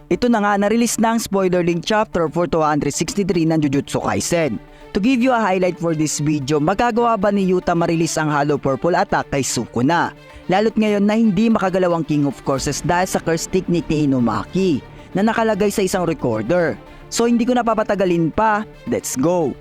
Ito na nga, na-release na ang spoiler link chapter for 263 ng Jujutsu Kaisen. To give you a highlight for this video, magagawa ba ni Yuta ma-release ang Hollow Purple attack kay Sukuna? Lalo't ngayon na hindi makagalaw ang King of Courses dahil sa curse technique ni Inumaki na nakalagay sa isang recorder. So hindi ko napapatagalin pa, let's go!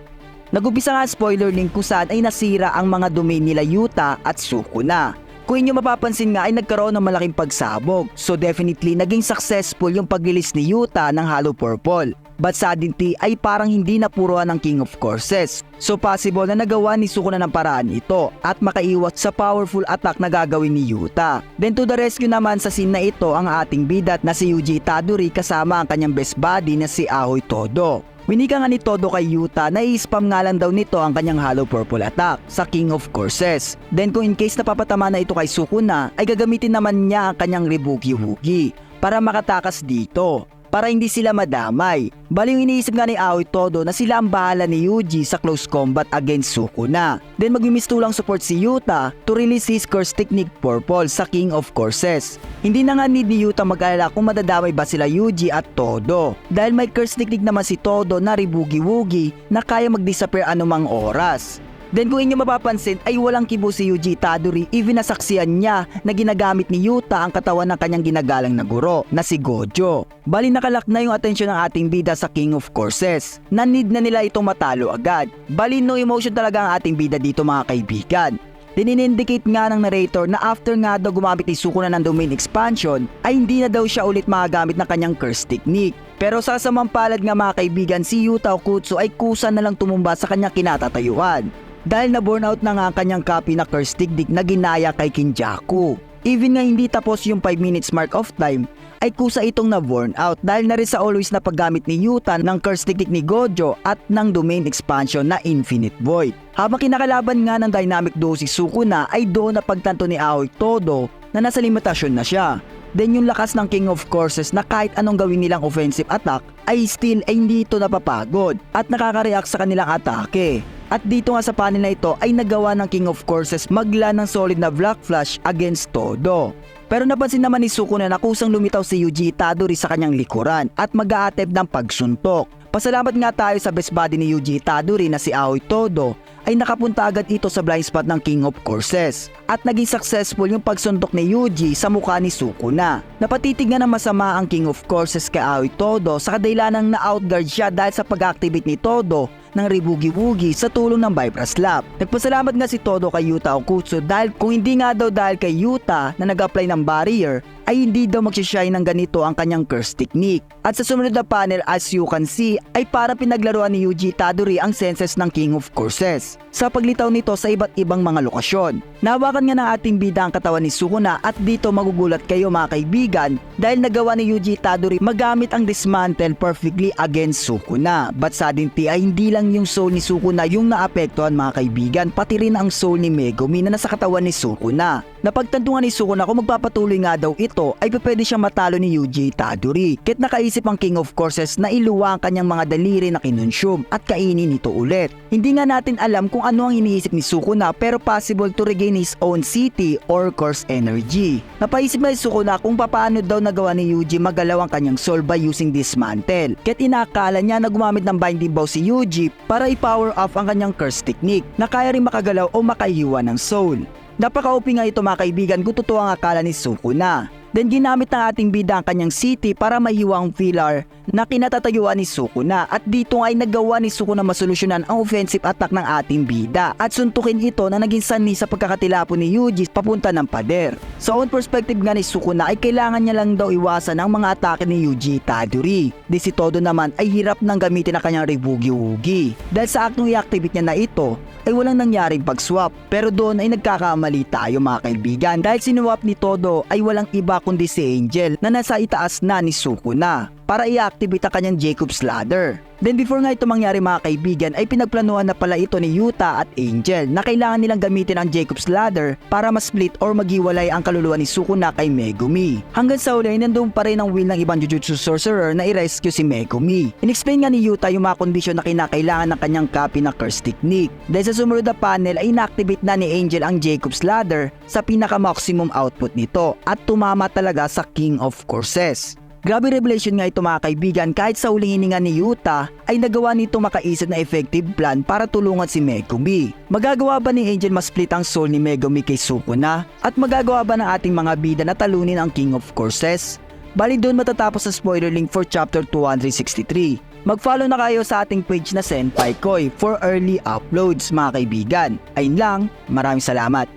Nag-umpisa nga spoiler link kung saan ay nasira ang mga domain nila Yuta at Sukuna. Kung inyo mapapansin nga ay nagkaroon ng malaking pagsabog, so definitely naging successful yung pag-release ni Yuta ng Hollow Purple. But suddenly ay parang hindi napuruan ng King of Courses. So possible na nagawa ni Sukuna ng paraan ito at makaiwas sa powerful attack na gagawin ni Yuta. Then to the rescue naman sa scene na ito ang ating bidat na si Yuji Itadori kasama ang kanyang best buddy na si Aoi Todo. Winika nga ni Todo kay Yuta na i-spam nga lang daw nito ang kanyang Hollow Purple attack sa King of Courses. Then kung in case napapatama na ito kay Sukuna ay gagamitin naman niya ang kanyang Rebuki-Wugi para makatakas dito, para hindi sila madamay. Bali yung iniisip nga ni Aoi Todo na sila ang bahala ni Yuji sa close combat against Sukuna. Then magmimistulang support si Yuta to release his curse technique Purple sa King of Courses. Hindi na nga need ni Yuta mag-alala kung madadamay ba sila Yuji at Todo dahil may curse technique naman si Todo na Rebuki-Wugi na kaya mag-disappear anumang oras. Then kung inyo mapapansin ay walang kibo si Yuji Itadori, even nasaksiyan niya na ginagamit ni Yuta ang katawan ng kanyang ginagalang na guro na si Gojo. Bali nakalak na yung atensyon ng ating bida sa King of Courses na need na nila itong matalo agad. Bali no emotion talaga ang ating bida dito mga kaibigan. Then in-indicate nga ng narrator na after nga daw gumamit ni Sukuna ng domain expansion ay hindi na daw siya ulit magagamit ng kanyang curse technique. Pero sa kasamang palad nga mga kaibigan, si Yuta Okkotsu ay kusa na lang tumumba sa kanyang kinatatayuan dahil na burnout na nga ang kanyang copy na curse technique na ginaya kay Kinjaku. Even nga hindi tapos yung 5 minutes mark of time ay kusa itong na burnout dahil na rin sa always na paggamit ni Yuta ng curse technique ni Gojo at ng domain expansion na Infinite Void. Habang kinakalaban nga ng dynamic duo si Sukuna ay doon na pagtanto ni Aoi Todo na nasa limitasyon na siya. Then yung lakas ng King of Courses na kahit anong gawin nilang offensive attack ay still ay hindi ito napapagod at nakaka-react sa kanilang atake. At dito nga sa panel na ito ay nagawa ng King of Courses magla ng solid na Black Flash against Todo. Pero napansin naman ni Sukuna na kusang lumitaw si Yuji Itadori sa kanyang likuran at mag-a-attempt ng pagsuntok. Pasalamat nga tayo sa best buddy ni Yuji Itadori na si Aoi Todo ay nakapunta agad ito sa blind spot ng King of Courses at naging successful yung pagsuntok ni Yuji sa mukha ni Sukuna. Napatitig nga ng masama ang King of Courses kay Aoi Todo sa kadahilanang na-outguard siya dahil sa pag-activate ni Todo ng Rebuki-Wugi sa tulong ng Vibra Slap. Nagpasalamat nga si Todo kay Yuta Okkotsu dahil kung hindi nga daw dahil kay Yuta na nag-apply ng barrier ay hindi daw magsishine ng ganito ang kanyang curse technique. At sa sumunod na panel as you can see ay para pinaglaruan ni Yuji Itadori ang senses ng King of Courses sa paglitaw nito sa iba't ibang mga lokasyon. Nahawakan nga ng ating bida ang katawan ni Sukuna at dito magugulat kayo mga kaibigan dahil nagawa ni Yuji Itadori magamit ang dismantle perfectly against Sukuna. But suddenly ay hindi lang yung soul ni Sukuna yung naapektuhan mga kaibigan, pati rin ang soul ni Megumi na nasa katawan ni Sukuna. Napagtantungan ni Sukuna kung magpapatuloy nga daw ito ay pwede siyang matalo ni Yuji Itadori. Kahit nakaisip ang King of Courses na iluwa ang kanyang mga daliri na kinonsume at kainin ito ulit. Hindi nga natin alam kung ano ang iniisip ni Sukuna pero possible to regain his own city or curse energy. Napaisip na si Sukuna kung paano daw nagawa ni Yuji magalaw ang kanyang soul by using dismantle. Kahit inakala niya na gumamit ng binding bow si Yuji para i-power off ang kanyang curse technique na kaya rin makagalaw o makahiwa ng soul. Napaka-OP nga ito mga kaibigan kung totoo ang akala ni Sukuna. Then ginamit ng ating bida ang kanyang city para mahiwa ang pillar na kinatatayuan ni Sukuna at dito ay nagawa ni Sukuna masolusyonan ang offensive attack ng ating bida at suntukin ito na naging sanhi sa pagkakatilapon ni Yuji papunta ng pader. Sa own perspective nga ni Sukuna ay kailangan niya lang daw iwasan ang mga atake ni Yuji Itadori. Di si Todo naman ay hirap nang gamitin ang kanyang Rebuki-Wugi. Dahil sa aktong i-activate niya na ito ay walang nangyaring pag-swap pero doon ay nagkakamali tayo mga kaibigan dahil sinuwap ni Todo ay walang iba kundi si Angel na nasa itaas na ni Sukuna para i-activate ang kanyang Jacob's Ladder. Then before nga ito mangyari mga kaibigan ay pinagplanuhan na pala ito ni Yuta at Angel na kailangan nilang gamitin ang Jacob's Ladder para ma-split or maghiwalay ang kaluluwa ni Sukuna kay Megumi. Hanggang sa uli ay nandun pa rin ang will ng ibang Jujutsu Sorcerer na i-rescue si Megumi. In-explain nga ni Yuta yung mga kondisyon na kinakailangan ng kanyang copy na curse technique. Dahil sa sumunod na panel ay ina-activate na ni Angel ang Jacob's Ladder sa pinaka-maximum output nito at tumama talaga sa King of Courses. Grabe revelation nga ito mga kaibigan, kahit sa huling hininga ni Yuta ay nagawa nito makaisip na effective plan para tulungan si Megumi. Magagawa ba ni Angel ma-split ang soul ni Megumi kay Sukuna? At magagawa ba ng ating mga bida na talunin ang King of Courses? Bali doon matatapos sa spoiler link for chapter 263. Mag-follow na kayo sa ating page na Senpai Koi for early uploads mga kaibigan. Ayun lang, maraming salamat.